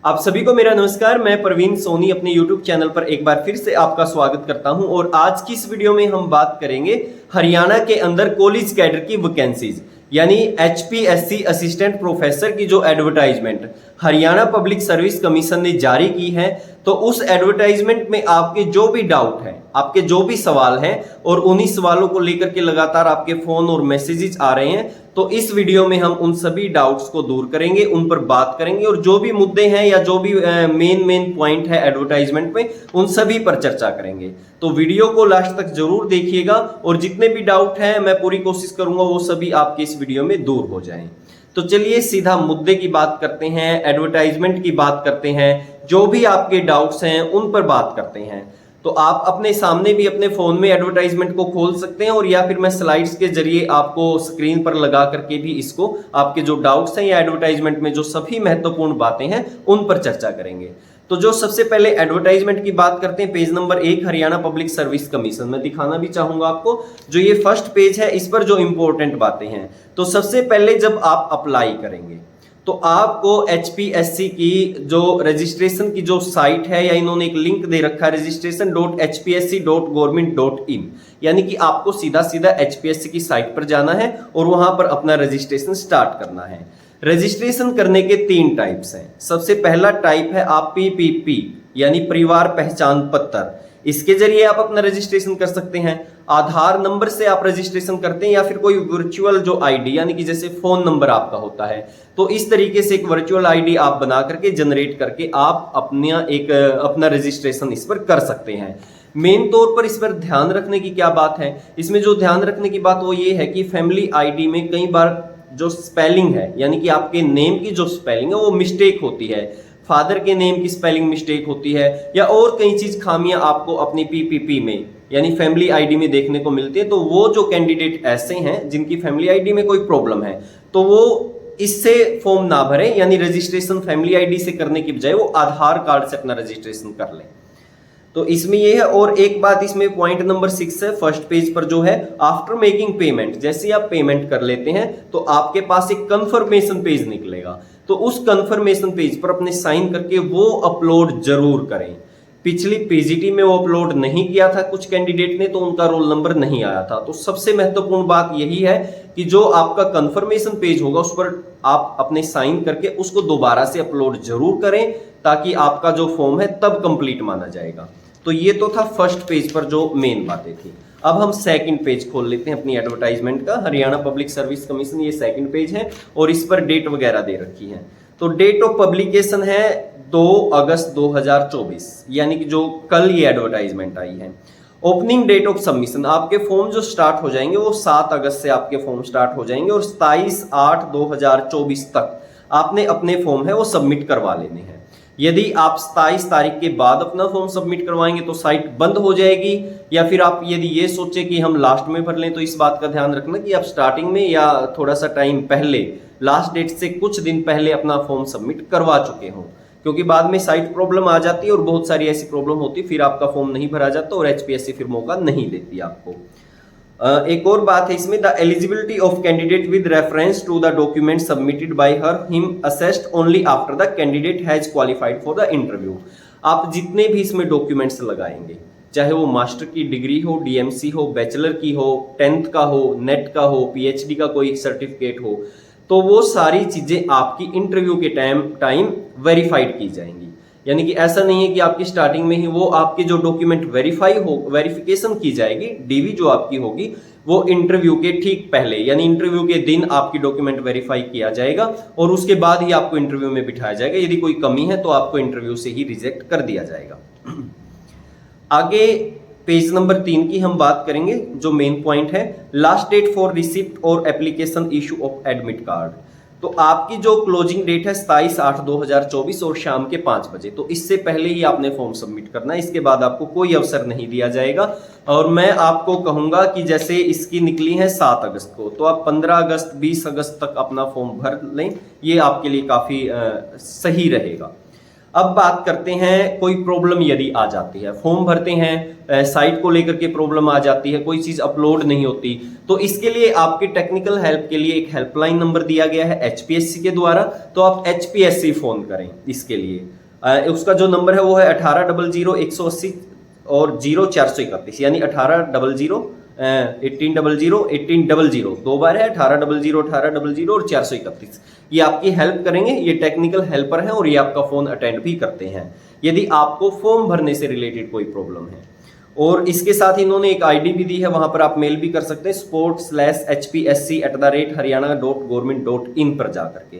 आप सभी को मेरा नमस्कार। मैं प्रवीण सोनी अपने YouTube चैनल पर एक बार फिर से आपका स्वागत करता हूं और आज की इस वीडियो में हम बात करेंगे हरियाणा के अंदर कॉलेज कैडर की वैकेंसीज यानी HPSC असिस्टेंट प्रोफेसर की जो advertisement Haryana public service commission ने जारी की है। तो उस एडवर्टाइजमेंट में आपके जो भी डाउट हैं, आपके जो भी सवाल हैं और उन्हीं सवालों को लेकर के लगातार आपके फोन और मैसेजेस आ रहे हैं, तो इस वीडियो में हम उन सभी डाउट्स को दूर करेंगे, उन पर बात करेंगे और जो भी मुद्दे हैं या जो भी मेन पॉइंट है एडवर्टाइजमेंट में उन सभी पर चर्चा करेंगे। तो वीडियो को लास्ट तक जरूर देखिएगा और जितने भी डाउट हैं मैं पूरी कोशिश करूंगा वो सभी आपके इस वीडियो में दूर हो जाएं। तो चलिए सीधा मुद्दे की बात करते हैं, एडवर्टाइजमेंट की बात करते हैं, जो भी आपके डाउट्स हैं उन पर बात करते हैं। तो आप अपने सामने भी अपने फोन में एडवर्टाइजमेंट को खोल सकते हैं और या फिर मैं स्लाइड्स के जरिए आपको स्क्रीन पर लगा करके भी इसको आपके जो डाउट्स हैं या एडवर्टाइजमेंट में जो सभी महत्वपूर्ण बातें हैं उन पर चर्चा करेंगे। तो जो सबसे पहले एडवर्टाइजमेंट की बात करते हैं, page number 1 Haryana public service commission में दिखाना भी चाहूंगा आपको। जो ये फर्स्ट पेज है इस पर जो इंपॉर्टेंट बातें हैं, तो सबसे पहले जब आप अप्लाई करेंगे तो आपको HPSC की जो रजिस्ट्रेशन की जो साइट है या इन्होंने एक लिंक दे रखा है registration.hpsc.government.in, यानी कि आपको सीधा HPSC की साइट पर जाना है और वहां पर अपना रजिस्ट्रेशन स्टार्ट करना है। रजिस्ट्रेशन करने के 3 टाइप्स हैं। सबसे पहला टाइप है आप PPP यानी परिवार पहचान पत्र, इसके जरिए आप अपना रजिस्ट्रेशन कर सकते हैं। आधार नंबर से आप रजिस्ट्रेशन करते हैं या फिर कोई वर्चुअल जो आईडी यानी कि जैसे फोन नंबर आपका होता है, तो इस तरीके से एक वर्चुअल आईडी आप बना करके जनरेट करके आप अपना रजिस्ट्रेशन इस पर कर सकते हैं। मेन तौर पर इस पर ध्यान रखने की क्या बात है, इसमें जो ध्यान रखने की बात वो ये है कि फैमिली आईडी में कई बार जो स्पेलिंग है यानी कि आपके नेम की जो स्पेलिंग है वो मिस्टेक होती है, फादर के नेम की स्पेलिंग मिस्टेक होती है या और कई चीज खामियां आपको अपनी PPP में यानी फैमिली आईडी में देखने को मिलती है। तो वो जो कैंडिडेट ऐसे हैं जिनकी फैमिली आईडी में कोई प्रॉब्लम है तो वो इससे फॉर्म ना भरें, यानी रजिस्ट्रेशन फैमिली आईडी से करने की बजाय वो आधार कार्ड से अपना रजिस्ट्रेशन कर लें। तो इसमें ये है। और एक बात इसमें पॉइंट नंबर 6 है फर्स्ट पेज पर जो है, आफ्टर मेकिंग पेमेंट, जैसे आप पेमेंट कर लेते हैं तो आपके पास एक कंफर्मेशन पेज निकलेगा। तो उस कंफर्मेशन पेज पर अपने साइन करके वो अपलोड जरूर करें। पिछली PGT में वो अपलोड नहीं किया था कुछ कैंडिडेट ने, तो उनका रोल नंबर नहीं आया था। तो सबसे महत्वपूर्ण बात यही है कि जो आपका कंफर्मेशन पेज होगा उस पर आप अपने साइन करके उसको दोबारा से अपलोड जरूर करें ताकि आपका जो फॉर्म है तब कंप्लीट माना जाएगा। तो ये तो था फर्स्ट पेज पर जो मेन बातें थी। अब हम सेकंड पेज खोल लेते हैं अपनी एडवर्टाइजमेंट का। हरियाणा पब्लिक सर्विस कमीशन, ये सेकंड पेज है और इस पर डेट वगैरह दे रखी है। तो डेट ऑफ पब्लिकेशन है 2 अगस्त 2024, यानी कि जो कल ये एडवर्टाइजमेंट आई है। ओपनिंग डेट ऑफ सबमिशन, आपके फॉर्म जो स्टार्ट हो जाएंगे वो 7 अगस्त से आपके फॉर्म स्टार्ट हो जाएंगे और 27/8/2024 तक आपने अपने फॉर्म है वो सबमिट करवा लेने हैं। यदि आप 27 तारीख के बाद अपना फॉर्म सबमिट करवाएंगे तो साइट बंद हो जाएगी, या फिर आप यदि ये सोचे कि हम लास्ट में भर लें तो इस बात का ध्यान रखना कि आप स्टार्टिंग में या थोड़ा सा टाइम पहले, लास्ट डेट से कुछ दिन पहले अपना फॉर्म सबमिट करवा चुके हों, क्योंकि बाद में साइट प्रॉब्लम आ जाती है और बहुत सारी ऐसी प्रॉब्लम होती है, फिर आपका फॉर्म नहीं भरा जाता और HPSC फिर मौका नहीं देती आपको। एक और बात है इसमें, the eligibility of candidate with reference to the document submitted by her him assessed only after the candidate has qualified for the interview. आप जितने भी इसमें डॉक्यूमेंट्स लगाएंगे, चाहे वो मास्टर की डिग्री हो, DMC हो, बैचलर की हो, 10th का हो, नेट का हो, PhD का कोई सर्टिफिकेट हो, तो वो सारी चीजें आपकी इंटरव्यू के टाइम वेरीफाइड की जाएंगी। यानी कि ऐसा नहीं है कि आपकी स्टार्टिंग में ही वो आपके जो डॉक्यूमेंट वेरिफिकेशन की जाएगी, DV जो आपकी होगी वो इंटरव्यू के ठीक पहले यानी इंटरव्यू के दिन आपकी डॉक्यूमेंट वेरीफाई किया जाएगा और उसके बाद ही आपको इंटरव्यू में बिठाया जाएगा। यदि कोई कमी है तो आपको इंटरव्यू से ही रिजेक्ट कर दिया जाएगा। आगे पेज नंबर 3 की हम बात करेंगे, जो मेन पॉइंट है, लास्ट डेट फॉर रिसिप्ट और application issue of admit card. तो आपकी जो क्लोजिंग डेट है 27/8/2024 और शाम के 5 बजे, तो इससे पहले ही आपने फॉर्म सबमिट करना है, इसके बाद आपको कोई अवसर नहीं दिया जाएगा। और मैं आपको कहूंगा कि जैसे इसकी निकली है 7 अगस्त को, तो आप 15 अगस्त 20 अगस्त तक अपना फॉर्म भर लें, ये आपके लिए काफी सही रहेगा। अब बात करते हैं कोई प्रॉब्लम यदि आ जाती है, फॉर्म भरते हैं, साइट को लेकर के प्रॉब्लम आ जाती है, कोई चीज अपलोड नहीं होती, तो इसके लिए आपकी टेक्निकल हेल्प के लिए एक हेल्पलाइन नंबर दिया गया है एचपीएससी के द्वारा, तो आप एचपीएससी फोन करें इसके लिए। उसका जो नंबर है वो है 1800 और 0431, यानी 1800 1800 दो बार है, 1800 और 431। ये आपकी हेल्प करेंगे, ये टेक्निकल हेल्पर हैं और ये आपका फोन अटेंड भी करते हैं यदि आपको फॉर्म भरने से रिलेटेड कोई प्रॉब्लम है। और इसके साथ इन्होंने एक आईडी भी दी है, वहां पर आप मेल भी कर सकते हैं sport/hpsc@haryana.government.in पर जाकर के।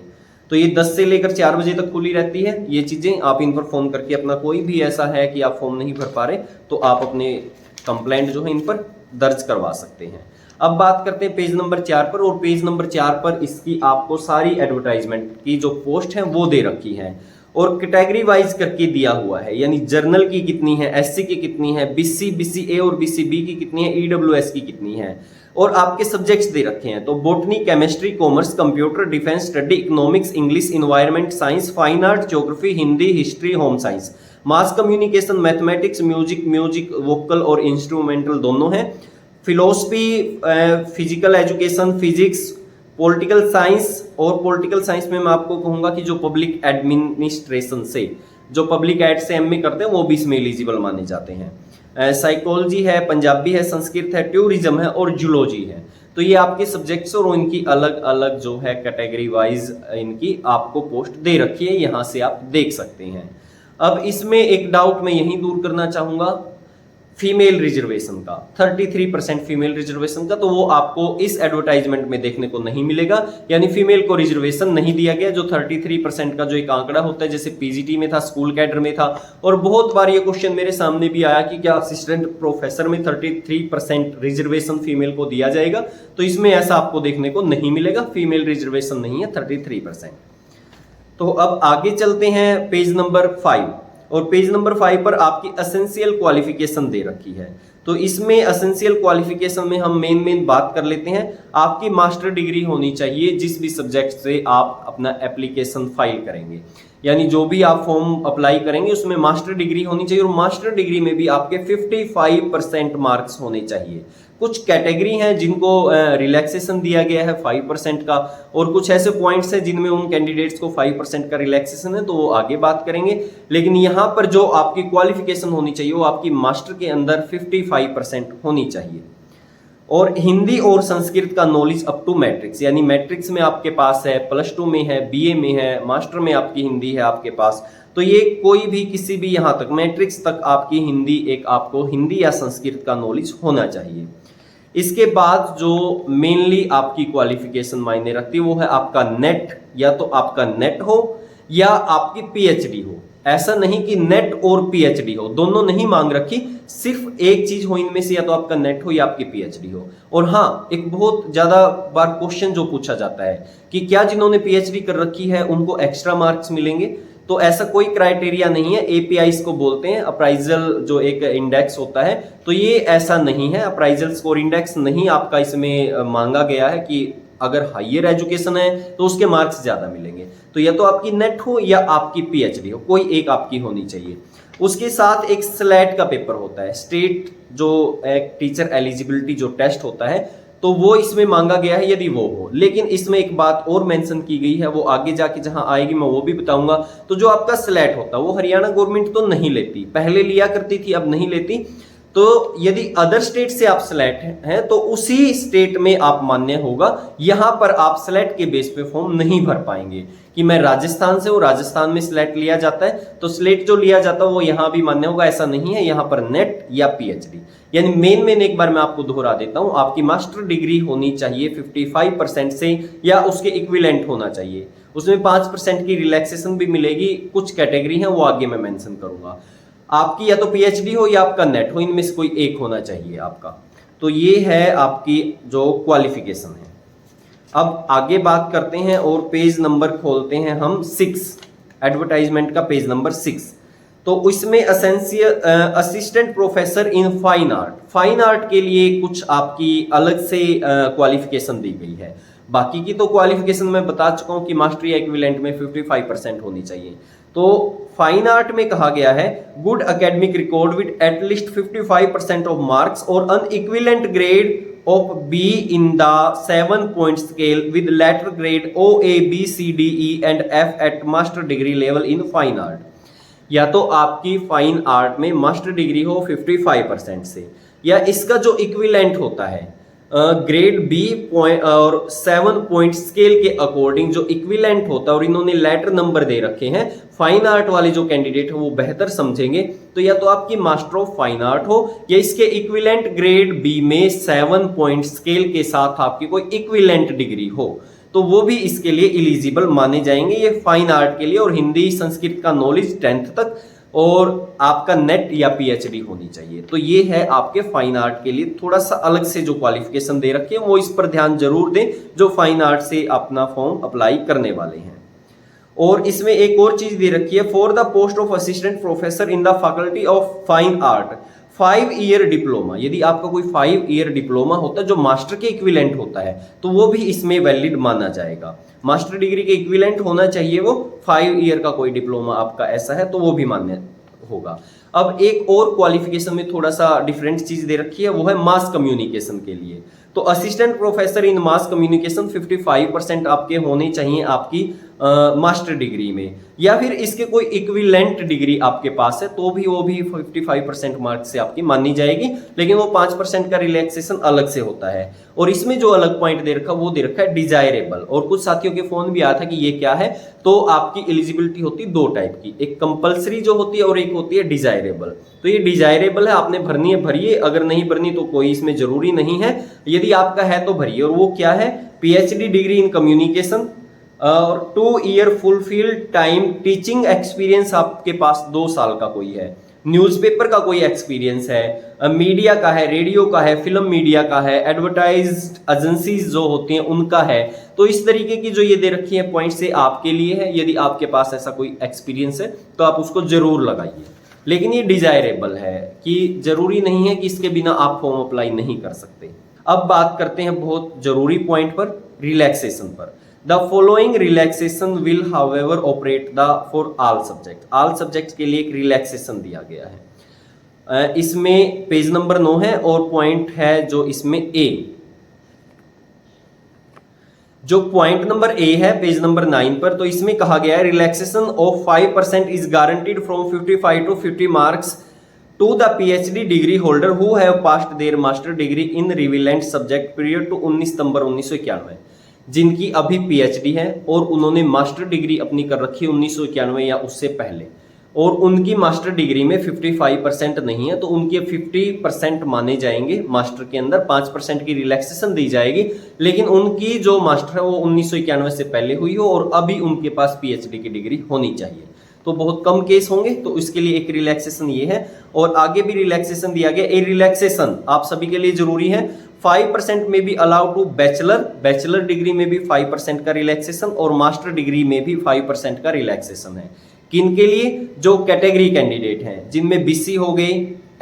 तो ये 10 से लेकर 4 बजे तक खुली रहती है ये चीजें। आप इन पर फोन करके अपना कोई भी ऐसा है कि आप फॉर्म नहीं भर पा रहे तो आप अपने कंप्लेंट जो है इन पर दर्ज करवा सकते हैं। अब बात करते हैं पेज नंबर 4 पर, और पेज नंबर 4 पर इसकी आपको सारी एडवर्टाइजमेंट की जो पोस्ट है वो दे रखी है और कैटेगरी वाइज करके दिया हुआ है, यानी जर्नल की कितनी है, एससी की कितनी है, बीसी, बीसीए और बीसीबी की कितनी है, ईडब्ल्यूएस की कितनी है, और आपके सब्जेक्ट्स दे रखे हैं। तो botany, chemistry, commerce, computer, defence study, economics, English, environment science, fine art, geography, Hindi, history, home science, mass communication, mathematics, music vocal और इंस्ट्रूमेंटल दोनों हैं, philosophy, physical education, physics, political science, और पॉलिटिकल साइंस में मैं आपको कहूंगा कि जो पब्लिक एडमिनिस्ट्रेशन से, जो पब्लिक एड से एमए करते हैं वो भी इसमें एलिजिबल माने जाते हैं। साइकोलॉजी है, पंजाबी है, संस्कृत है, टूरिज्म है और जूलॉजी है। तो ये आपके सब्जेक्ट्स और इनकी अलग अलग जो है कैटेगरी वाइज इनकी आपको पोस्ट दे रखी है, यहां से आप देख सकते हैं। अब इसमें एक डाउट मैं यही दूर करना चाहूंगा फीमेल रिजर्वेशन का, 33% फीमेल रिजर्वेशन का, तो वो आपको इस एडवर्टाइजमेंट में देखने को नहीं मिलेगा, यानी फीमेल को रिजर्वेशन नहीं दिया गया। जो 33% का जो एक आंकड़ा होता है, जैसे पीजीटी में था, स्कूल कैडर में था, और बहुत बार ये क्वेश्चन मेरे सामने भी आया कि क्या असिस्टेंट प्रोफेसर में 33% रिजर्वेशन फीमेल को दिया जाएगा, तो इसमें ऐसा आपको देखने को नहीं मिलेगा, फीमेल रिजर्वेशन नहीं है 33%। तो अब आगे चलते हैं पेज नंबर 5, और पेज नंबर 5 पर आपकी एसेंशियल क्वालिफिकेशन दे रखी है। तो इसमें एसेंशियल क्वालिफिकेशन में हम मेन बात कर लेते हैं। आपकी मास्टर डिग्री होनी चाहिए जिस भी सब्जेक्ट से आप अपना एप्लीकेशन फाइल करेंगे, यानी जो भी आप फॉर्म अप्लाई करेंगे उसमें मास्टर डिग्री होनी चाहिए, और मास्टर डिग्री में भी आपके 55% मार्क्स होने चाहिए। कुछ कैटेगरी हैं जिनको रिलैक्सेशन दिया गया है 5% का, और कुछ ऐसे पॉइंट्स हैं जिनमें उन कैंडिडेट्स को 5% का रिलैक्सेशन है, तो वो आगे बात करेंगे। लेकिन यहाँ पर जो आपकी क्वालिफिकेशन होनी चाहिए वो आपकी मास्टर के अंदर 55% होनी चाहिए। और हिंदी और संस्कृत का नॉलेज अप टू मैट्रिक्स, यानी मैट्रिक्स में आपके पास है, +2 में है, बीए में है, मास्टर में आपकी हिंदी है आपके पास, तो ये कोई भी किसी भी यहाँ तक मैट्रिक्स तक आपकी हिंदी, एक आपको हिंदी या संस्कृत का नॉलेज होना चाहिए। इसके बाद जो मेनली आपकी क्वालिफिकेशन मायने रखती है वो है आपका नेट, या तो आपका नेट हो या आपकी पीएचडी हो। ऐसा नहीं कि नेट और पीएचडी हो, दोनों नहीं मांग रखी, सिर्फ एक चीज हो इनमें से, या तो आपका नेट हो या आपकी पीएचडी हो। और हाँ, एक बहुत ज्यादा बार क्वेश्चन जो पूछा जाता है कि क्या जिन्होंने पीएचडी कर रखी है उनको एक्स्ट्रा मार्क्स मिलेंगे, तो ऐसा कोई क्राइटेरिया नहीं है। एपीआईज को बोलते हैं, अप्राइजल जो एक इंडेक्स होता है, तो ये ऐसा नहीं है, अप्राइजल स्कोर इंडेक्स नहीं आपका इसमें मांगा गया है कि अगर हायर एजुकेशन है तो उसके मार्क्स ज्यादा मिलेंगे। तो या तो आपकी नेट हो या आपकी पीएचडी हो, कोई एक आपकी होनी चाहिए। उसके साथ एक स्लेट का पेपर होता है, स्टेट जो एक टीचर एलिजिबिलिटी जो टेस्ट होता है, तो वो इसमें मांगा गया है यदि वो हो। लेकिन इसमें एक बात और मेंशन की गई है, वो आगे जाके जहां आएगी मैं वो भी बताऊंगा। तो जो आपका स्लेट होता है वो हरियाणा गवर्नमेंट तो नहीं लेती, पहले लिया करती थी, अब नहीं लेती। तो यदि अदर स्टेट से आप स्लेट हैं तो उसी स्टेट में आप मान्य होगा, यहां पर आप स्लेट के बेस पे फॉर्म नहीं भर पाएंगे कि मैं राजस्थान से हूं, राजस्थान में स्लेट लिया जाता है तो स्लेट जो लिया जाता है वो यहां भी मान्य होगा, ऐसा नहीं है। यहां पर नेट या पीएचडी, यानी मेन एक बार मैं आपको दोहरा देता हूं, आपकी मास्टर डिग्री होनी चाहिए 55% से या उसके इक्विवेलेंट होना चाहिए। उसमें 5% की रिलैक्सेशन भी मिलेगी, कुछ कैटेगरी है वो आगे मैं मेंशन करूंगा। आपकी या तो पीएचडी हो या आपका नेट हो, इनमें से कोई एक होना चाहिए आपका। तो ये है आपकी जो क्वालिफिकेशन है। अब आगे बात करते हैं और पेज नंबर खोलते हैं हम 6, एडवर्टाइजमेंट का पेज नंबर 6। तो इसमें essential assistant professor in fine art, fine art के लिए कुछ आपकी अलग से क्वालिफिकेशन दी गई है। बाकी की तो क्वालिफिकेशन मैं बता चुका हूं कि मास्टरी इक्विवेलेंट में 55% होनी चाहिए। तो फाइन आर्ट में कहा गया है good academic record with at least 55% of marks और an equivalent grade of B in the 7-point scale with letter grade O, A, B, C, D, E and F at master degree level in fine art। या तो आपकी fine art में master degree हो 55% से, या इसका जो equivalent होता है ग्रेड बी और 7-point स्केल के अकॉर्डिंग जो इक्विवेलेंट होता है, और इन्होंने लेटर नंबर दे रखे हैं, फाइन आर्ट वाले जो कैंडिडेट है वो बेहतर समझेंगे, तो या तो आपकी मास्टर ऑफ फाइन आर्ट हो या इसके इक्विवेलेंट ग्रेड बी में 7-point स्केल के साथ आपकी कोई इक्विवेलेंट डिग्री हो, तो वो भी इसके लिए एलिजिबल माने जाएंगे ये फाइन आर्ट के लिए। और हिंदी संस्कृत का नॉलेज 10th तक और आपका नेट या पीएचडी होनी चाहिए। तो ये है आपके फाइन आर्ट के लिए थोड़ा सा अलग से जो क्वालिफिकेशन दे रखे हैं, वो इस पर ध्यान जरूर दें जो फाइन आर्ट से अपना फॉर्म अप्लाई करने वाले हैं। और इसमें एक और चीज दे रखी है, for the post of assistant professor in the faculty of fine art 5 year diploma, यदि आपका कोई 5 ईयर डिप्लोमा होता है जो मास्टर के इक्विवेलेंट होता है, तो वो भी इसमें वैलिड माना जाएगा। मास्टर डिग्री के इक्विवेलेंट होना चाहिए वो 5 ईयर का कोई डिप्लोमा आपका ऐसा है, तो वो भी मान्य होगा। अब एक और क्वालिफिकेशन में थोड़ा सा डिफरेंट चीज दे रखी है, वो है मास कम्युनिकेशन के लिए। तो assistant professor in mass communication 55% आपके होने चाहिए आपकी मास्टर डिग्री में, या फिर इसके कोई इक्विवेलेंट डिग्री आपके पास है तो भी वो भी 55% मार्क से आपकी मानी जाएगी, लेकिन वो 5% का रिलैक्सेशन अलग से होता है। और इसमें जो अलग पॉइंट दे रखा वो दे रखा है डिजायरेबल, और कुछ साथियों के फोन भी आया था कि ये क्या है, तो आपकी एलिजिबिलिटी होती है 2 टाइप की, एक कंपलसरी जो होती है और एक होती है डिजायरेबल। तो ये डिजायरेबल है, आपने भरनी है भरिए, अगर नहीं भरनी तो कोई इसमें जरूरी नहीं है, यदि आपका है तो भरिए। और वो क्या है, पीएचडी डिग्री इन कम्युनिकेशन और 2 year fulfilled time teaching experience आपके पास 2 साल का कोई है, न्यूज़पेपर का कोई एक्सपीरियंस है, मीडिया का है, रेडियो का है, फिल्म मीडिया का है, एडवर्टाइज्ड एजेंसीज जो होती हैं उनका है। तो इस तरीके की जो ये दे रखी है पॉइंट से आपके लिए है, यदि आपके पास ऐसा कोई एक्सपीरियंस है तो आप उसको जरूर लगाइए। लेकिन ये डिजायरेबल है कि जरूरी नहीं है कि इसके बिना आप फॉर्म अप्लाई नहीं कर सकते। अब बात करते हैं बहुत जरूरी पॉइंट पर, रिलैक्सेशन पर। The following relaxation will however operate the for all subject। all subject के लिए एक रिलैक्सेशन दिया गया है। इसमें पेज नंबर 9 है और पॉइंट है जो इसमें ए, जो पॉइंट नंबर ए है पेज नंबर 9 पर, तो इसमें कहा गया है relaxation of 5% is guaranteed from 55 to 50 marks to the PhD degree holder who have passed their master degree in relevant subject period to 19 September 1991, जिनकी अभी पीएचडी है और उन्होंने मास्टर डिग्री अपनी कर रखी है 1991 या उससे पहले, और उनकी मास्टर डिग्री में 55% नहीं है, तो उनके 50% माने जाएंगे मास्टर के अंदर, 5% की रिलैक्सेशन दी जाएगी। लेकिन उनकी जो मास्टर है वो 1991 से पहले हुई हो और अभी उनके पास पीएचडी की डिग्री होनी चाहिए, तो बहुत कम केस होंगे, तो इसके लिए एक रिलैक्सेशन ये है। और आगे भी रिलैक्सेशन दिया गया, ए रिलैक्सेशन आप सभी के लिए जरूरी है, 5% में भी अलाउ टू बैचलर डिग्री में भी 5% का रिलैक्सेशन और मास्टर डिग्री में भी 5% का रिलैक्सेशन है। किन के लिए, जो कैटेगरी कैंडिडेट हैं जिनमें बीसी हो गए,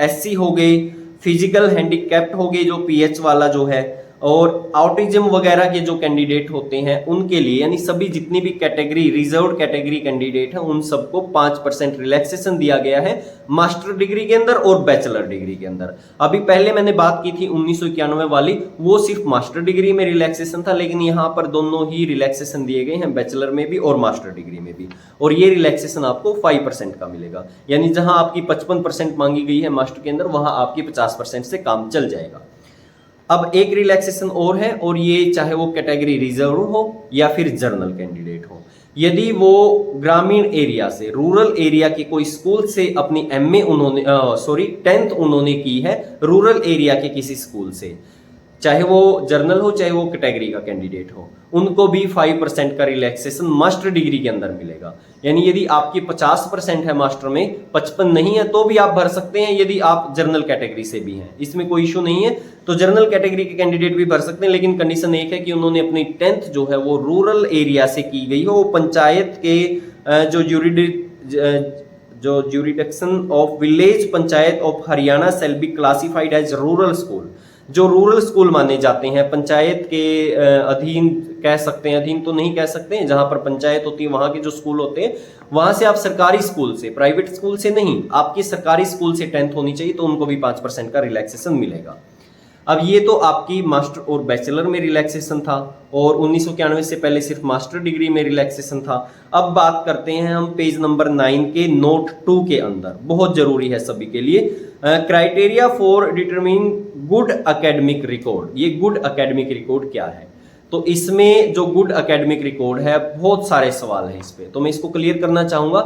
एससी हो गए, फिजिकल हैंडीकैप्ड हो गए जो पीएच वाला जो है, और ऑटिज्म वगैरह के जो कैंडिडेट होते हैं उनके लिए, यानी सभी जितनी भी कैटेगरी रिजर्व्ड कैटेगरी कैंडिडेट हैं उन सबको 5% रिलैक्सेशन दिया गया है मास्टर डिग्री के अंदर और बैचलर डिग्री के अंदर। अभी पहले मैंने बात की थी 1991 वाली, वो सिर्फ मास्टर डिग्री में रिलैक्सेशन था, लेकिन यहाँ पर दोनों ही रिलैक्सेशन दिए गए हैं, बैचलर में भी और मास्टर डिग्री में भी, और ये रिलैक्सेशन आपको 5% का मिलेगा। यानी जहां आपकी 55% मांगी गई है मास्टर के अंदर, वहां आपकी 50% से काम चल जाएगा। अब एक रिलैक्सेशन और है, और ये चाहे वो कैटेगरी रिजर्व हो या फिर जर्नल कैंडिडेट हो, यदि वो ग्रामीण एरिया से, रूरल एरिया के कोई स्कूल से अपनी एमए उन्होंने 10th उन्होंने की है रूरल एरिया के किसी स्कूल से, चाहे वो जर्नल हो चाहे वो कैटेगरी का कैंडिडेट हो, उनको भी 5% का रिलैक्सेशन मास्टर डिग्री के अंदर मिलेगा। यानी यदि आपकी 50% है मास्टर में, 55 नहीं है, तो भी आप भर सकते हैं यदि आप जर्नल कैटेगरी से भी हैं, इसमें कोई इशू नहीं है। तो जर्नल कैटेगरी के कैंडिडेट भी भर सकते हैं, लेकिन कंडीशन एक है कि उन्होंने अपनी 10th जो है वो रूरल एरिया से की गई हो, वो पंचायत के जो jurisdiction of village panchayat of Haryana shall be classified as rural school, जो रूरल स्कूल माने जाते हैं, पंचायत के अधीन कह सकते हैं, अधीन तो नहीं कह सकते हैं, जहां पर पंचायत होती है वहां के जो स्कूल होते हैं वहां से आप सरकारी स्कूल से, प्राइवेट स्कूल से नहीं, आपकी सरकारी स्कूल से 10th होनी चाहिए, तो उनको भी 5% का रिलैक्सेशन मिलेगा। अब ये तो आपकी मास्टर और बैचलर में रिलैक्सेशन था, और 1991 से पहले सिर्फ मास्टर डिग्री में रिलैक्सेशन था। अब बात करते हैं हम पेज नंबर 9 के नोट 2 के अंदर, बहुत जरूरी है सभी के लिए, criteria for determining good academic record. ये गुड एकेडमिक रिकॉर्ड क्या है? तो इसमें जो गुड एकेडमिक रिकॉर्ड है, बहुत सारे सवाल हैं इस पे, तो मैं इसको क्लियर करना चाहूंगा।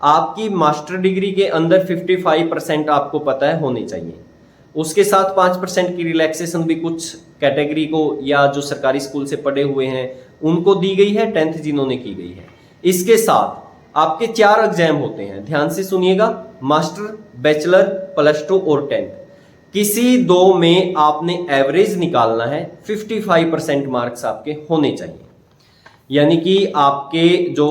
आपकी मास्टर डिग्री के अंदर 55% आपको पता है होने चाहिए, उसके साथ 5% की रिलैक्सेशन भी कुछ कैटेगरी को या जो सरकारी स्कूल से पढ़े हुए हैं उनको दी गई है, 10th जिन्होंने की गई है। इसके साथ आपके 4 एग्जाम होते हैं, ध्यान से सुनिएगा, मास्टर, बैचलर, +2 और 10th। किसी दो में आपने एवरेज निकालना है, 55% मार्क्स आपके होने चाहिए, यानी कि आपके जो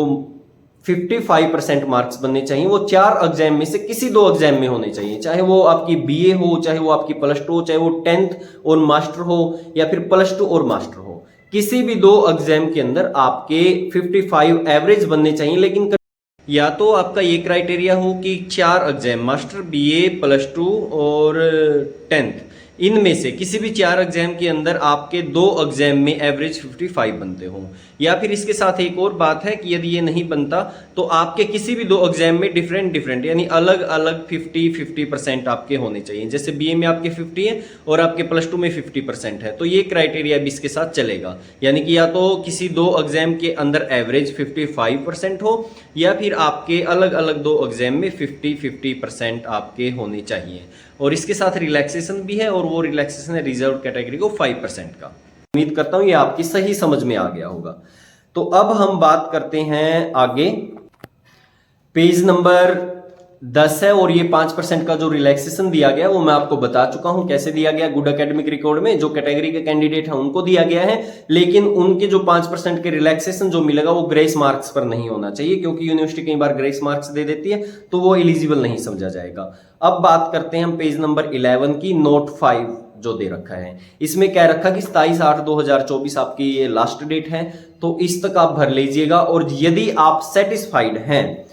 55% मार्क्स बनने चाहिए वो 4 एग्जाम में से किसी 2 एग्जाम में होने चाहिए, चाहे वो आपकी बीए हो, चाहे वो आपकी +2 हो, चाहे वो 10th और मास्टर हो, या फिर +2 और मास्टर हो, किसी भी 2 एग्जाम के अंदर आपके 55 एवरेज बनने चाहिए। लेकिन या तो आपका ये क्राइटेरिया हो कि 4 एग्जाम, मास्टर, बीए, +2 और 10th, इनमें से किसी भी 4 एग्जाम के अंदर आपके 2 एग्जाम में एवरेज 55 बनते हों, या फिर इसके साथ एक और बात है कि यदि ये नहीं बनता तो आपके किसी भी 2 एग्जाम में डिफरेंट यानी अलग अलग 50% आपके होने चाहिए। जैसे बीए में आपके 50 है और आपके +2 में 50% है, तो ये क्राइटेरिया भी इसके साथ चलेगा, यानी कि या तो किसी 2 एग्जाम के अंदर एवरेज 55% हो, या फिर आपके अलग अलग 2 एग्जाम में 50% आपके होने चाहिए। और इसके साथ रिलैक्सेशन भी है, और वो रिलैक्सेशन है रिजर्व कैटेगरी को 5% का। उम्मीद करता हूं ये आपकी सही समझ में आ गया होगा। तो अब हम बात करते हैं आगे, पेज नंबर 10 है, और ये 5% का जो रिलैक्सेशन दिया गया वो मैं आपको बता चुका हूं कैसे दिया गया। गुड एकेडमिक रिकॉर्ड में जो कैटेगरी के कैंडिडेट हैं उनको दिया गया है, लेकिन उनके जो 5% के रिलैक्सेशन जो मिलेगा वो ग्रेस मार्क्स पर नहीं होना चाहिए, क्योंकि यूनिवर्सिटी कई बार ग्रेस मार्क्स दे देती है, तो वो एलिजिबल नहीं समझा जाएगा। अब बात करते हैं हम पेज नंबर 11 की, नोट 5 जो दे रखा है, इसमें क्या रखा कि 27/8/2024 आपकी ये लास्ट डेट है, तो इस तक आप भर लीजिएगा। और यदि आप सेटिस्फाइड हैं,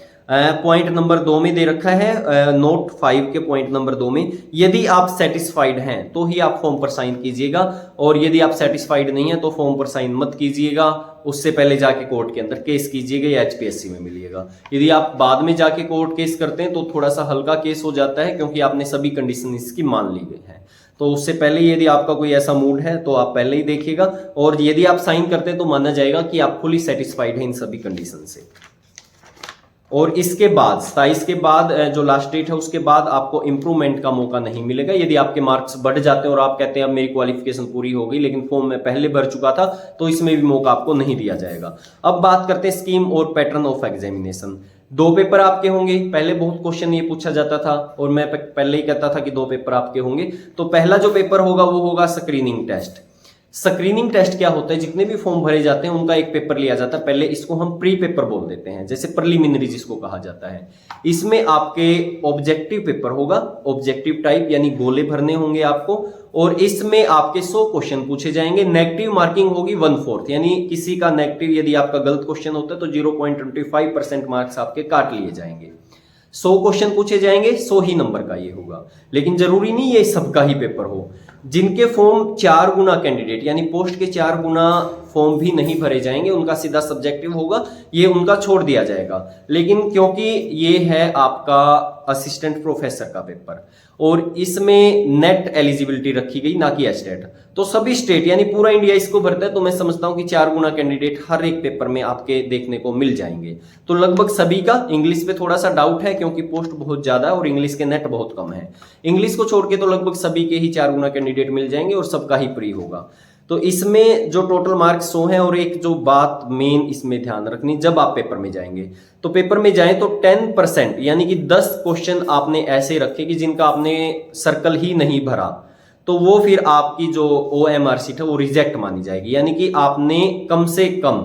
पॉइंट नंबर 2 में दे रखा है, नोट 5 के पॉइंट नंबर 2 में, यदि आप सेटिस्फाइड हैं तो ही आप फॉर्म पर साइन कीजिएगा, और यदि आप सेटिस्फाइड नहीं है तो फॉर्म पर साइन मत कीजिएगा, उससे पहले जाके कोर्ट के अंदर केस कीजिएगा या एचपीएससी में मिलिएगा। यदि आप बाद में जाके कोर्ट केस करते हैं तो थोड़ा सा हल्का केस हो जाता है, क्योंकि आपने सभी कंडीशन इसकी मान ली गई है। तो उससे पहले यदि आपका कोई ऐसा मूड है तो आप पहले ही देखिएगा, और यदि आप साइन करते हैं तो माना जाएगा कि आप फुली सेटिस्फाइड हैं इन सभी कंडीशन से। और इसके बाद 27 के बाद जो लास्ट डेट है उसके बाद आपको इंप्रूवमेंट का मौका नहीं मिलेगा। यदि आपके मार्क्स बढ़ जाते हैं और आप कहते हैं अब मेरी क्वालिफिकेशन पूरी हो गई लेकिन फॉर्म में पहले भर चुका था, तो इसमें भी मौका आपको नहीं दिया जाएगा। अब बात करते हैं स्कीम और पैटर्न ऑफ एग्जामिनेशन। 2 पेपर आपके होंगे, पहले बहुत क्वेश्चन ये पूछा जाता था और मैं पहले ही कहता था कि 2 पेपर आपके होंगे। तो पहला जो पेपर होगा वो होगा स्क्रीनिंग टेस्ट। स्क्रीनिंग टेस्ट क्या होता है, जितने भी फॉर्म भरे जाते हैं उनका एक पेपर लिया जाता है, पहले इसको हम प्री पेपर बोल देते हैं, जैसे प्रिलिमिनरी जिसको कहा जाता है। इसमें आपके ऑब्जेक्टिव पेपर होगा, ऑब्जेक्टिव टाइप यानी गोले भरने होंगे आपको, और इसमें आपके 100 क्वेश्चन पूछे जाएंगे। नेगेटिव मार्किंग होगी 1/4, यानी किसी का नेगेटिव यदि आपका गलत क्वेश्चन होता है तो 0.25% मार्क्स आपके काट लिए जाएंगे। 100 क्वेश्चन पूछे जाएंगे, 100 ही नंबर का ये होगा, लेकिन जरूरी नहीं ये सबका ही पेपर हो। जिनके फॉर्म 4 गुना कैंडिडेट यानी पोस्ट के 4 गुना फॉर्म भी नहीं भरे जाएंगे, उनका सीधा सब्जेक्टिव होगा, ये उनका छोड़ दिया जाएगा। लेकिन क्योंकि ये है आपका असिस्टेंट प्रोफेसर का पेपर और इसमें नेट एलिजिबिलिटी रखी गई, ना कि एस्टेट, तो सभी स्टेट यानी पूरा इंडिया इसको भरता है, तो मैं समझता हूं कि 4 गुना कैंडिडेट हर एक पेपर में आपके देखने को मिल जाएंगे। तो लगभग सभी का, इंग्लिश पे थोड़ा सा डाउट है क्योंकि पोस्ट बहुत ज्यादा है और इंग्लिश के नेट बहुत कम है। इंग्लिश को छोड़ के तो लगभग सभी के ही 4 गुना कैंडिडेट मिल जाएंगे और सबका ही प्री होगा। तो इसमें जो टोटल मार्क्स 100 हैं, और एक जो बात मेन इसमें ध्यान रखनी, जब आप पेपर में जाएंगे तो पेपर में जाएं तो 10% यानी कि 10 क्वेश्चन आपने ऐसे रखे कि जिनका आपने सर्कल ही नहीं भरा, तो वो फिर आपकी जो OMR सीट है वो रिजेक्ट मानी जाएगी। यानी कि आपने कम से कम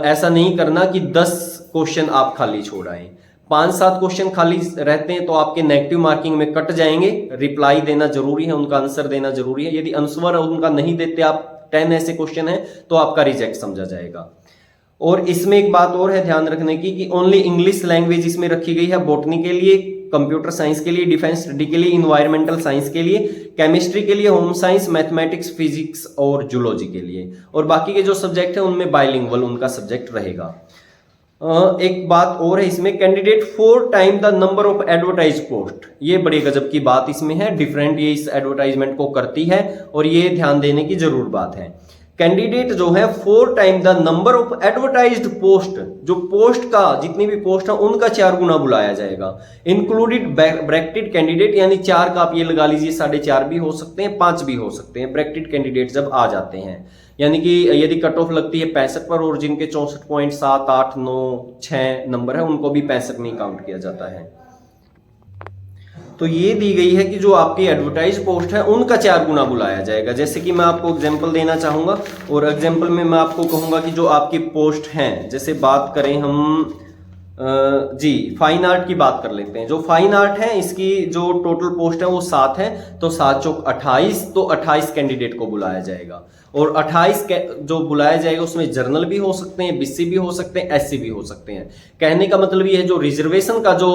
ऐसा नहीं करना कि 10 क्वेश्चन आप खाली छोड़ आए। 5-7 क्वेश्चन खाली रहते हैं तो आपके नेगेटिव मार्किंग में कट जाएंगे। रिप्लाई देना जरूरी है, उनका आंसर देना जरूरी है। यदि आंसर उनका नहीं देते आप 10 ऐसे क्वेश्चन है तो आपका रिजेक्ट समझा जाएगा। और इसमें एक बात और है ध्यान रखने की कि ओनली इंग्लिश लैंग्वेज इसमें रखी गई है बॉटनी के लिए, कंप्यूटर साइंस के लिए, डिफेंस स्टडी के लिए, इन्वायरमेंटल साइंस के लिए, केमिस्ट्री के लिए, होम साइंस, मैथमेटिक्स, फिजिक्स और जूलॉजी के लिए। और बाकी के जो सब्जेक्ट है उनमें बाइलिंगुअल उनका सब्जेक्ट रहेगा। एक बात और है इसमें, candidate 4 time the number of advertise post, ये बड़ी गजब की बात इसमें है, डिफरेंट ये इस एडवर्टाइजमेंट को करती है और ये ध्यान देने की जरूर बात है। कैंडिडेट जो है 4 time the number of advertised post, जो पोस्ट का जितनी भी पोस्ट है उनका 4 गुना बुलाया जाएगा। इंक्लूडेड ब्रैकेटेड कैंडिडेट, यानी 4 का आप ये लगा लीजिए 4.5 भी हो सकते हैं, 5 भी हो सकते हैं ब्रैकेटेड कैंडिडेट जब आ जाते हैं। यानी कि यदि कट ऑफ लगती है 65 पर और जिनके 64.7, 8, 9, 6 नंबर है उनको भी 65 नहीं काउंट किया जाता है। तो ये दी गई है कि जो आपकी एडवर्टाइज पोस्ट है उनका 4 गुना बुलाया जाएगा। जैसे कि मैं आपको एग्जांपल देना चाहूंगा और एग्जांपल में मैं आपको कहूंगा कि जो आपकी पोस्ट हैं, जैसे बात करें हम जी फाइन आर्ट की बात कर लेते हैं। जो फाइन आर्ट है इसकी जो टोटल पोस्ट है वो 7 है, तो 7 चौक 28, तो 28 कैंडिडेट को बुलाया जाएगा। और 28 जो बुलाया जाएगा उसमें जर्नल भी हो सकते हैं, बीसी भी हो सकते हैं, एससी भी हो सकते हैं। कहने का मतलब ये है जो रिजर्वेशन का जो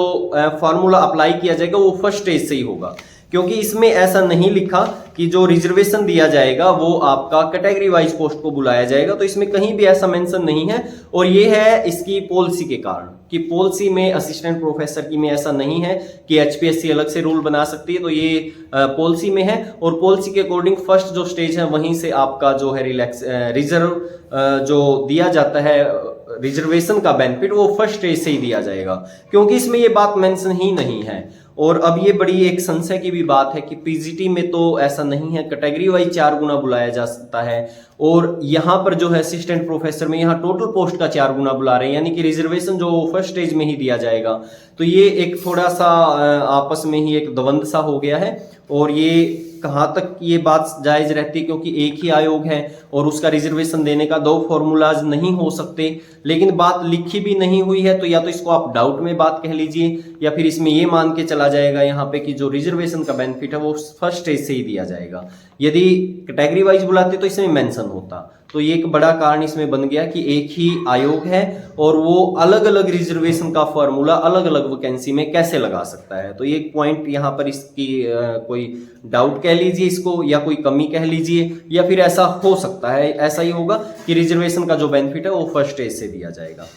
फॉर्मूला अप्लाई किया जाएगा वो फर्स्ट स्टेज से ही होगा, क्योंकि इसमें ऐसा नहीं लिखा कि जो रिजर्वेशन दिया जाएगा वो आपका कैटेगरी वाइज पोस्ट को बुलाया जाएगा, तो इसमें कहीं भी ऐसा मेंशन नहीं है। और ये है इसकी पॉलिसी के कारण कि पॉलिसी में असिस्टेंट प्रोफेसर की में ऐसा नहीं है कि एचपीएससी अलग से रूल बना सकती है, तो ये पॉलिसी में है। और पॉलिसी के अकॉर्डिंग फर्स्ट जो स्टेज है वहीं से आपका जो है रिजर्व जो दिया जाता है रिजर्वेशन का बेनिफिट वो फर्स्ट स्टेज से ही दिया जाएगा, क्योंकि इसमें ये बात मेंशन ही नहीं है। और अब ये बड़ी एक संशय की भी बात है कि पीजीटी में तो ऐसा नहीं है, कैटेगरी वाइज 4 गुना बुलाया जा सकता है। और यहाँ पर जो है असिस्टेंट प्रोफेसर में यहाँ टोटल पोस्ट का 4 गुना बुला रहे हैं, यानी कि रिजर्वेशन जो फर्स्ट स्टेज में ही दिया जाएगा। तो ये एक थोड़ा सा आपस में ही एक द्वंद सा हो गया है। और ये कहाँ तक ये बात जायज रहती है, क्योंकि एक ही आयोग है और उसका रिजर्वेशन देने का 2 फॉर्मूलाज नहीं हो सकते। लेकिन बात लिखी भी नहीं हुई है, तो या तो इसको आप डाउट में बात कह लीजिए या फिर इसमें ये मान के चला जाएगा यहाँ पे कि जो रिजर्वेशन का बेनिफिट है वो फर्स्ट स्टेज से ही दिया जाएगा। यदि कैटेगरी वाइज बुलाते तो इसमें मेंशन होता। तो ये एक बड़ा कारण इसमें बन गया कि एक ही आयोग है और वो अलग अलग रिजर्वेशन का फॉर्मूला अलग अलग वैकेंसी में कैसे लगा सकता है। तो ये एक पॉइंट यहाँ पर इसकी कोई डाउट कह लीजिए इसको या कोई कमी कह लीजिए, या फिर ऐसा हो सकता है, ऐसा ही होगा कि रिजर्वेशन का जो बेनिफिट है वो फर्स्ट स्टेज से दिया जाएगा।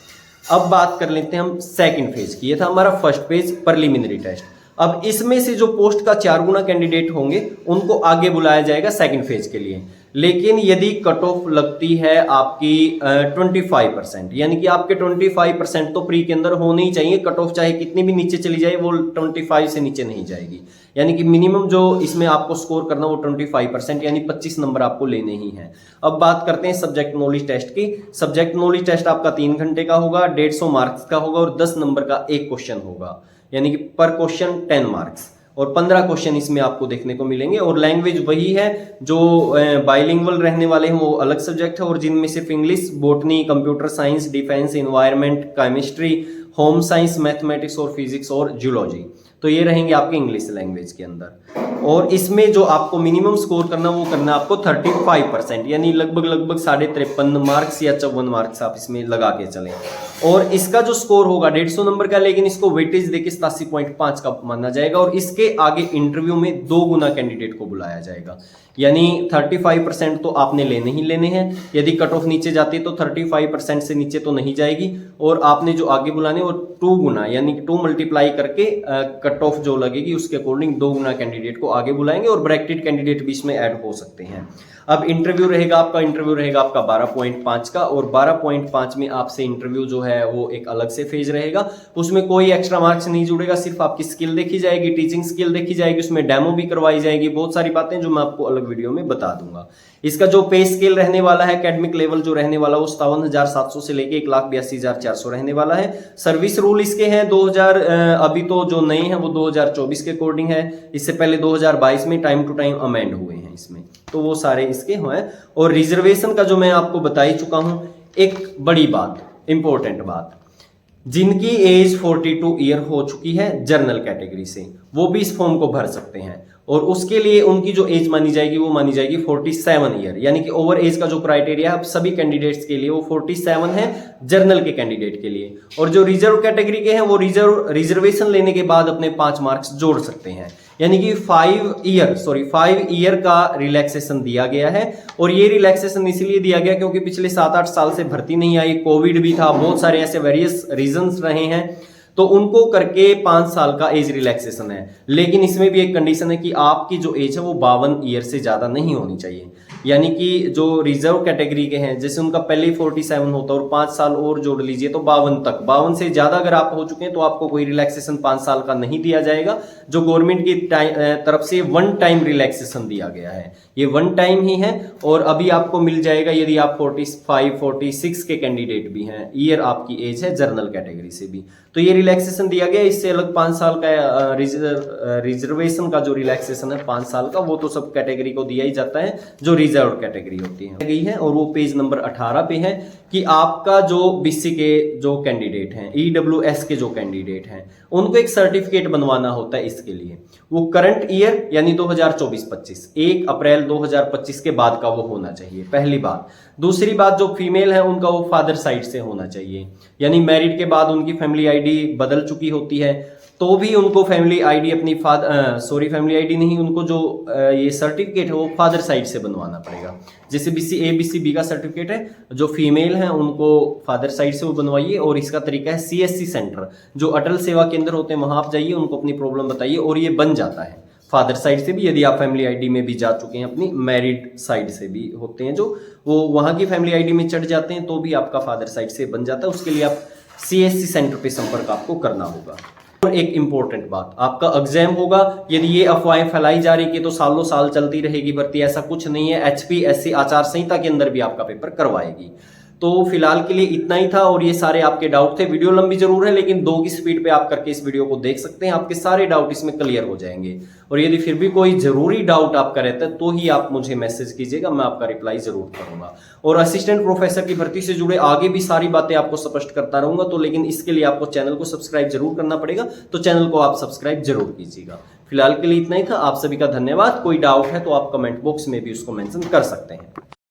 अब बात कर लेते हैं हम सेकंड फेज की। ये था हमारा फर्स्ट फेज प्रीलिमिनरी टेस्ट। अब इसमें से जो पोस्ट का 4 गुना कैंडिडेट होंगे उनको आगे बुलाया जाएगा सेकंड फेज के लिए। लेकिन यदि कट ऑफ लगती है आपकी 25%, यानी कि आपके 25% तो प्री के अंदर होने ही चाहिए, कट ऑफ चाहे कितनी भी नीचे चली जाए वो 25 से नीचे नहीं जाएगी। यानी कि मिनिमम जो इसमें आपको स्कोर करना वो 25%, यानी 25 नंबर आपको लेने ही हैं। अब बात करते हैं सब्जेक्ट नॉलेज टेस्ट की। सब्जेक्ट नॉलेज टेस्ट आपका 3 घंटे का होगा, 150 मार्क्स का होगा और 10 नंबर का एक क्वेश्चन होगा, यानी कि पर क्वेश्चन 10 मार्क्स और 15 क्वेश्चन इसमें आपको देखने को मिलेंगे। और लैंग्वेज वही है, जो बाइलिंगुअल रहने वाले हैं वो अलग सब्जेक्ट है और जिनमें सिर्फ English, botany, computer science, defence, environment, chemistry, home science, mathematics और फिजिक्स और जूलॉजी, तो ये रहेंगे आपके इंग्लिश लैंग्वेज के अंदर। और इसमें जो आपको मिनिमम स्कोर करना वो करना आपको 35%, यानी लगभग 53.5 मार्क्स या 54 मार्क्स आप इसमें लगा के चलें। और इसका जो स्कोर होगा 150 नंबर का, लेकिन इसको वेटेज देके 87.5 का माना जाएगा। और इसके आगे इंटरव्यू में 2 गुना कैंडिडेट को बुलाया जाएगा, यानी 35% तो आपने लेने ही लेने हैं। यदि कट ऑफ नीचे जाती है तो 35% से नीचे तो नहीं जाएगी, और आपने जो आगे बुलाने वो 2 गुना यानी 2 मल्टीप्लाई करके कट ऑफ जो लगेगी उसके अकॉर्डिंग 2 गुना कैंडिडेट को आगे बुलाएंगे और ब्रैकेटेड कैंडिडेट बीच में ऐड हो सकते हैं। अब इंटरव्यू रहेगा आपका 12.5 का, और 12.5 में आपसे इंटरव्यू जो है वो एक अलग से फेज रहेगा। उसमें कोई एक्स्ट्रा मार्क्स नहीं जुड़ेगा, सिर्फ आपकी स्किल देखी जाएगी, टीचिंग स्किल देखी जाएगी, उसमें डेमो भी करवाई जाएगी, बहुत सारी बातें जो मैं आपको अलग वीडियो में बता दूंगा। इसका जो पे स्केल रहने वाला है, एकेडमिक लेवल जो रहने वाला वो 57,700 से लेके 1,82,400 रहने वाला है। सर्विस रूल इसके हैं 2000, अभी तो जो नए हैं वो 2024 के अकॉर्डिंग है, इससे पहले 2022 में टाइम टू टाइम अमेंड हुए हैं इसमें, तो वो सारे इसके हैं। और रिजर्वेशन का जो मैं आपको बता ही चुका हूं, एक बड़ी बात, इंपॉर्टेंट बात, जिनकी एज 42 ईयर हो चुकी है जनरल कैटेगरी से, वो भी इस फॉर्म को भर सकते हैं। और उसके लिए उनकी जो एज मानी जाएगी वो मानी जाएगी 47 ईयर, यानी कि ओवर एज का जो क्राइटेरिया है सभी कैंडिडेट्स के लिए वो 47 है जर्नल के कैंडिडेट के लिए। और जो रिजर्व कैटेगरी के हैं वो रिजर्वेशन लेने के बाद अपने 5 मार्क्स जोड़ सकते हैं, यानी कि 5 ईयर का रिलैक्सेशन दिया गया है। और ये रिलैक्सेशन इसलिए दिया गया क्योंकि पिछले 7-8 साल से भर्ती नहीं आई, कोविड भी था, बहुत सारे ऐसे वेरियस रीजंस रहे हैं, तो उनको करके 5 साल का एज रिलैक्सेशन है। लेकिन इसमें भी एक कंडीशन है कि आपकी जो एज है वो 52 ईयर से ज्यादा नहीं होनी चाहिए, यानी कि जो रिजर्व कैटेगरी के हैं जैसे उनका पहले ही 47 होता है और 5 साल और जोड़ लीजिए तो 52 तक, 52 से ज्यादा अगर आप हो चुके हैं तो आपको कोई रिलैक्सेशन 5 साल का नहीं दिया जाएगा। जो गवर्नमेंट की तरफ से 1 टाइम रिलैक्सेशन दिया गया है, ये 1 टाइम ही है। और अभी आपको मिल जाएगा यदि आप 45 46 के कैंडिडेट भी हैं, ईयर आपकी एज है जनरल कैटेगरी से भी, तो ये रिलैक्सेशन दिया गया। इससे अलग 5 साल का रिजर्वेशन का जो रिलैक्सेशन है 5 साल का, वो तो सब कैटेगरी को दिया ही जाता है जो रिजर्व कैटेगरी होती है गई है। और वो पेज नंबर 18 पे है कि आपका जो बीसी के जो कैंडिडेट हैं, ईडब्ल्यूएस के जो कैंडिडेट हैं, उनको एक सर्टिफिकेट बनवाना होता है। इसके लिए वो करंट ईयर यानी 2024-25 1 अप्रैल 2025 के बाद का वो होना चाहिए, पहली बात। दूसरी बात, जो फीमेल है उनका वो फादर साइड से होना चाहिए, यानी मैरिड के बाद उनकी फैमिली आईडी बदल चुकी होती है तो भी उनको फैमिली आईडी अपनी फैमिली आईडी नहीं, उनको जो ये सर्टिफिकेट है वो फादर साइड से बनवाना पड़ेगा। जैसे BCA BCB का सर्टिफिकेट है, जो फीमेल है उनको फादर साइड से वो बनवाइए। और इसका तरीका है CSC सेंटर, जो अटल सेवा केंद्र होते हैं, वहां आप जाइए, उनको अपनी प्रॉब्लम बताइए और ये बन जाता है फादर साइड से भी। यदि आप फैमिली आईडी में भी जा चुके हैं, अपनी मैरिड साइड से भी होते हैं जो, वो वहां की फैमिली आईडी में चढ़ जाते हैं तो भी आपका फादर साइड से बन जाता है। उसके लिए आप CSC सेंटर पे संपर्क आपको करना होगा। और एक इंपॉर्टेंट बात, आपका एग्जाम होगा, यदि ये अफवाहें फैलाई जा रही कि तो सालों साल चलती रहेगी भर्ती, ऐसा कुछ नहीं है। HPSC आचार संहिता के अंदर भी आपका पेपर करवाएगी। तो फिलहाल के लिए इतना ही था और ये सारे आपके डाउट थे। वीडियो लंबी जरूर है लेकिन 2 की स्पीड पे आप करके इस वीडियो को देख सकते हैं, आपके सारे डाउट इसमें क्लियर हो जाएंगे। और यदि फिर भी कोई जरूरी डाउट आपका रहता है तो ही आप मुझे मैसेज कीजिएगा, मैं आपका रिप्लाई जरूर करूंगा। और असिस्टेंट प्रोफेसर की भर्ती से जुड़े आगे भी सारी बातें आपको स्पष्ट करता रहूंगा, तो लेकिन इसके लिए आपको चैनल को सब्सक्राइब जरूर करना पड़ेगा, तो चैनल को आप सब्सक्राइब जरूर कीजिएगा। फिलहाल के लिए इतना ही था, आप सभी का धन्यवाद। कोई डाउट है तो आप कमेंट बॉक्स में भी उसको मेंशन कर सकते हैं।